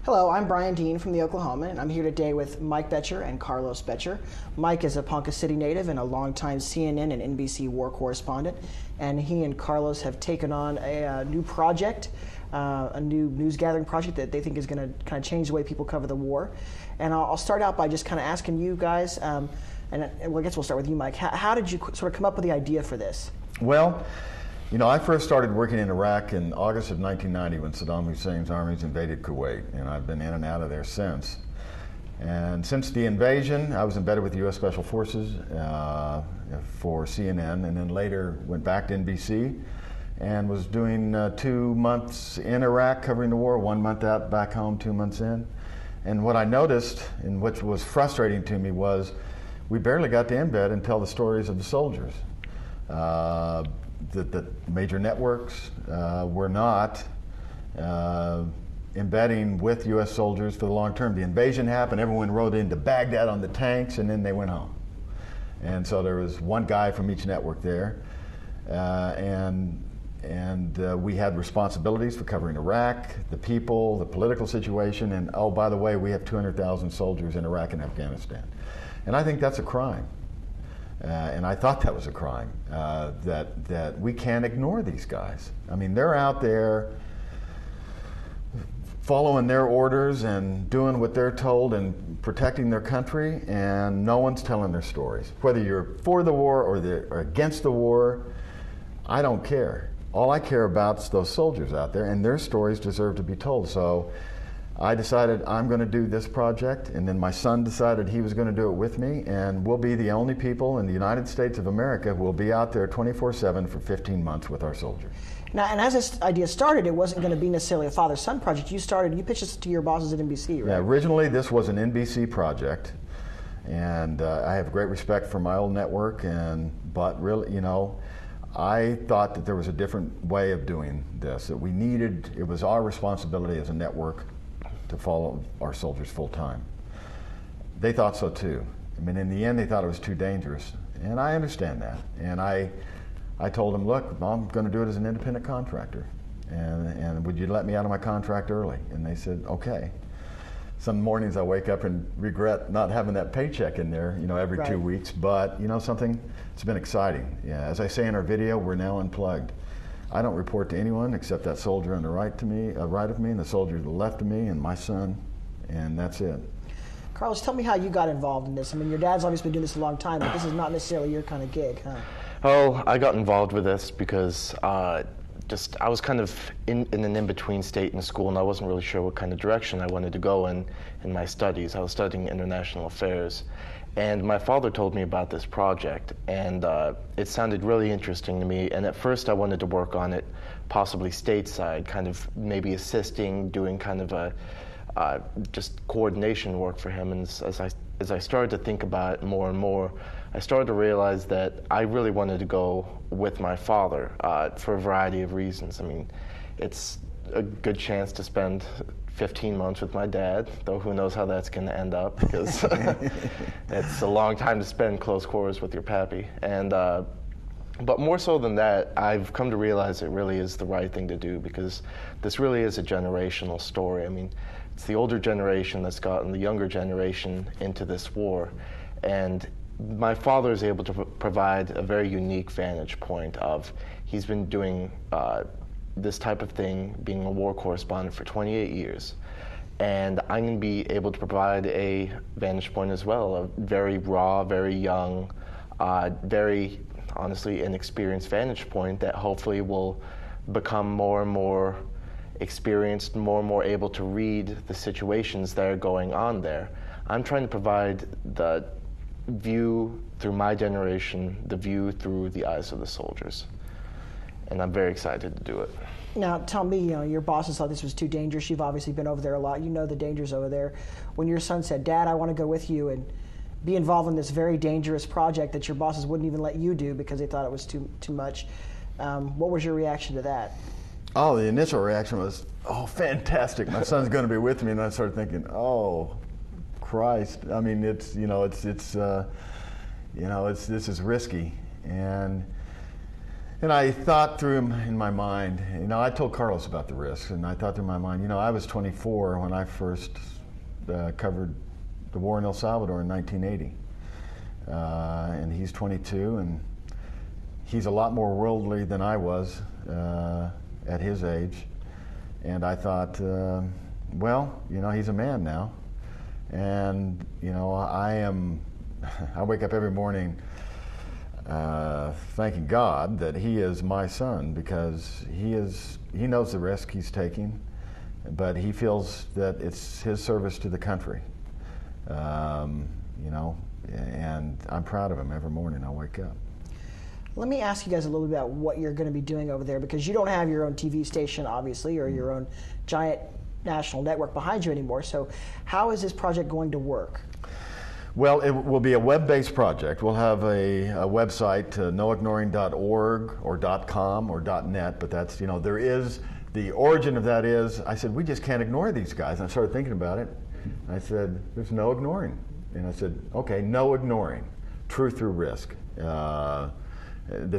Hello, I'm Brian Dean from the Oklahoma, and I'm here today with Mike Boettcher and Carlos Boettcher. Mike is a Ponca City native and a longtime CNN and NBC war correspondent, and he and Carlos have taken on a new project, a new news gathering project that they think is going to kind of change the way people cover the war. And I'll start out by just kind of asking you guys, and well, I guess we'll start with you, Mike. How did you sort of come up with the idea for this? Well, you know, I first started working in Iraq in August of 1990 when Saddam Hussein's armies invaded Kuwait, and I've been in and out of there since. And since the invasion, I was embedded with the U.S. Special Forces for CNN, and then later went back to NBC and was doing 2 months in Iraq covering the war, 1 month out, back home, 2 months in. And what I noticed, and which was frustrating to me, was we barely got to embed and tell the stories of the soldiers. The major networks were not embedding with U.S. soldiers for the long term. The invasion happened, everyone rode into Baghdad on the tanks, and then they went home. And so there was one guy from each network there, and we had responsibilities for covering Iraq, the people, the political situation, and oh, by the way, we have 200,000 soldiers in Iraq and Afghanistan. And I think that's a crime. And I thought that was a crime, that we can't ignore these guys. I mean, they're out there following their orders and doing what they're told and protecting their country, and no one's telling their stories. Whether you're for the war or against the war, I don't care. All I care about is those soldiers out there, and their stories deserve to be told. So I decided I'm going to do this project, and then my son decided he was going to do it with me, and we'll be the only people in the United States of America who will be out there 24/7 for 15 months with our soldiers. Now, and as this idea started, it wasn't going to be necessarily a father-son project. You pitched this to your bosses at NBC, right? Yeah, originally this was an NBC project, and I have great respect for my old network, but really, you know, I thought that there was a different way of doing this, that it was our responsibility as a network to follow our soldiers full time. They thought so too. I mean, in the end, they thought it was too dangerous, and I understand that. And I told them, look, I'm going to do it as an independent contractor, and would you let me out of my contract early? And they said, okay. Some mornings I wake up and regret not having that paycheck in there, you know, every Right. 2 weeks. But you know something, it's been exciting. Yeah, as I say in our video, we're now unplugged. I don't report to anyone except that soldier on the right of me, and the soldier to the left of me, and my son, and that's it. Carlos, tell me how you got involved in this. I mean, your dad's obviously been doing this a long time, but this is not necessarily your kind of gig, huh? Oh, I got involved with this because I was kind of in an in-between state in school, and I wasn't really sure what kind of direction I wanted to go in my studies. I was studying international affairs, and my father told me about this project, and it sounded really interesting to me. And at first I wanted to work on it, possibly stateside, kind of maybe assisting, doing kind of a just coordination work for him. And as I started to think about it more and more, I started to realize that I really wanted to go with my father for a variety of reasons. I mean, it's a good chance to spend 15 months with my dad, though who knows how that's going to end up, because it's a long time to spend close quarters with your pappy. And but more so than that, I've come to realize it really is the right thing to do, because this really is a generational story. I mean, it's the older generation that's gotten the younger generation into this war, and my father is able to provide a very unique vantage point of, he's been doing this type of thing, being a war correspondent for 28 years. And I'm going to be able to provide a vantage point as well, a very raw, very young, very honestly inexperienced vantage point that hopefully will become more and more experienced, more and more able to read the situations that are going on there. I'm trying to provide the view through my generation, the view through the eyes of the soldiers. And I'm very excited to do it. Now, tell me, you know, your bosses thought this was too dangerous. You've obviously been over there a lot. You know the dangers over there. When your son said, Dad, I want to go with you and be involved in this very dangerous project that your bosses wouldn't even let you do because they thought it was too much, what was your reaction to that? Oh, the initial reaction was, oh, fantastic, my son's going to be with me. And I started thinking, oh, Christ. I mean, this is risky. And And I thought through in my mind, I told Carlos about the risks, and I thought through my mind, I was 24 when I first covered the war in El Salvador in 1980. And he's 22, and he's a lot more worldly than I was at his age. And I thought, well, he's a man now. And, I wake up every morning thanking God that he is my son, because he knows the risk he's taking, but he feels that it's his service to the country. And I'm proud of him every morning I wake up. Let me ask you guys a little bit about what you're going to be doing over there, because you don't have your own TV station, obviously, or your own giant national network behind you anymore. So how is this project going to work? Well, it will be a web-based project. We'll have a website, noignoring.org or .com or .net, but that's, there is, the origin of that is, I said, we just can't ignore these guys. And I started thinking about it. I said, there's no ignoring. And I said, okay, no ignoring. Truth through risk. The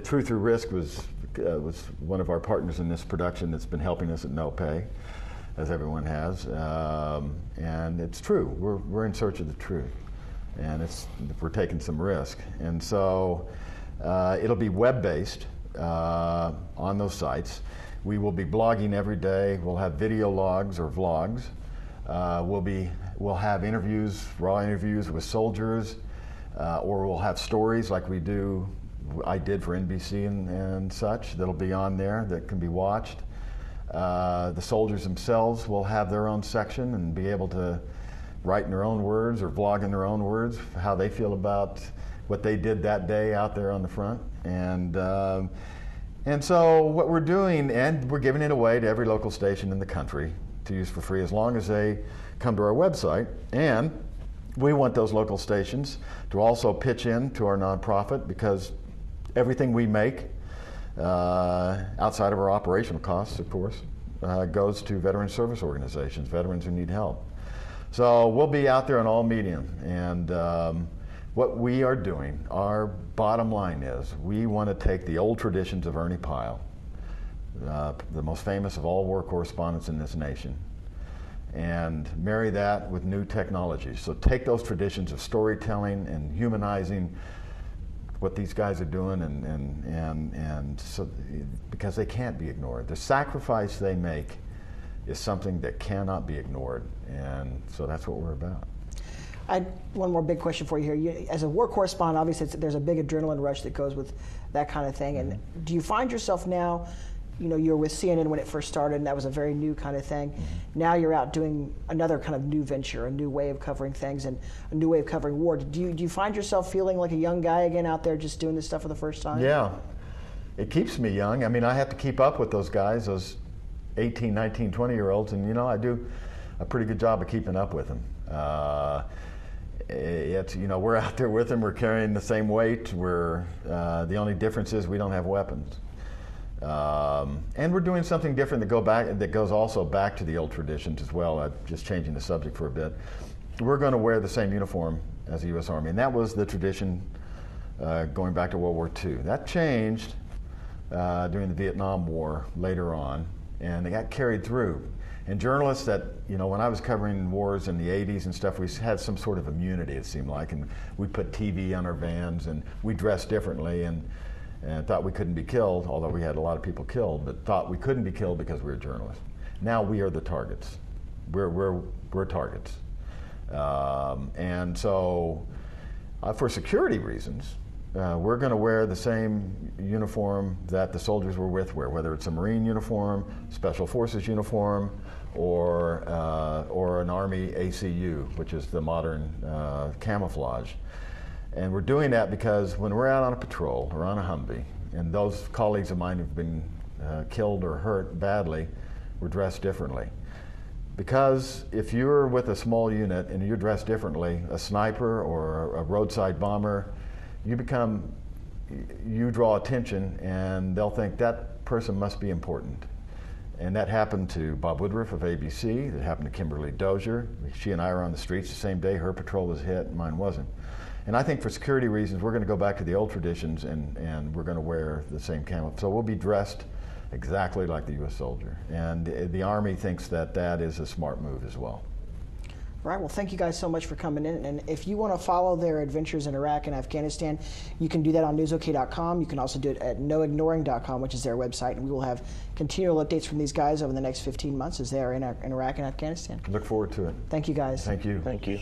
Truth Through Risk was one of our partners in this production that's been helping us at no pay, as everyone has. And it's true. We're in search of the truth. And we're taking some risk. And so it'll be web-based on those sites. We will be blogging every day. We'll have video logs or vlogs. We'll have interviews, raw interviews with soldiers, or we'll have stories like I did for NBC and such, that'll be on there that can be watched. The soldiers themselves will have their own section and be able to write in their own words or vlog in their own words how they feel about what they did that day out there on the front. And so what we're doing, and we're giving it away to every local station in the country to use for free as long as they come to our website. And we want those local stations to also pitch in to our nonprofit, because everything we make, outside of our operational costs, of course, goes to veteran service organizations, veterans who need help. So we'll be out there on all medium, and what we are doing, our bottom line is, we want to take the old traditions of Ernie Pyle, the most famous of all war correspondents in this nation, and marry that with new technology. So take those traditions of storytelling and humanizing what these guys are doing, and so, because they can't be ignored. The sacrifice they make is something that cannot be ignored, and so that's what we're about. I had one more big question for you here. As a war correspondent, obviously there's a big adrenaline rush that goes with that kind of thing. And do you find yourself now, you were with CNN when it first started, and that was a very new kind of thing. Now you're out doing another kind of new venture, a new way of covering things, and a new way of covering war. Do you find yourself feeling like a young guy again out there just doing this stuff for the first time? Yeah, it keeps me young. I mean, I have to keep up with those guys, those 18, 19, 20-year-olds, and I do a pretty good job of keeping up with them. We're out there with them. We're carrying the same weight. The only difference is we don't have weapons. And we're doing something different that goes also back to the old traditions as well. Just changing the subject for a bit. We're going to wear the same uniform as the U.S. Army, and that was the tradition going back to World War II. That changed during the Vietnam War later on, and it got carried through. And journalists that, when I was covering wars in the 80s and stuff, we had some sort of immunity, it seemed like, and we put TV on our vans, and we dressed differently, and thought we couldn't be killed, although we had a lot of people killed, but thought we couldn't be killed because we were journalists. Now we are the targets. We're targets. And so, for security reasons, we're going to wear the same uniform that the soldiers were wear, whether it's a Marine uniform, Special Forces uniform, or an Army ACU, which is the modern camouflage. And we're doing that because when we're out on a patrol or on a Humvee, and those colleagues of mine have been killed or hurt badly, we're dressed differently. Because if you're with a small unit and you're dressed differently, a sniper or a roadside bomber, you draw attention, and they'll think that person must be important. And that happened to Bob Woodruff of ABC, that happened to Kimberly Dozier. She and I were on the streets the same day, her patrol was hit, mine wasn't. And I think for security reasons, we're going to go back to the old traditions, and we're going to wear the same camouflage. So we'll be dressed exactly like the U.S. soldier. And the Army thinks that that is a smart move as well. All right, well, thank you guys so much for coming in. And if you want to follow their adventures in Iraq and Afghanistan, you can do that on newsok.com. You can also do it at noignoring.com, which is their website. And we will have continual updates from these guys over the next 15 months as they are in Iraq and Afghanistan. Look forward to it. Thank you, guys. Thank you. Thank you.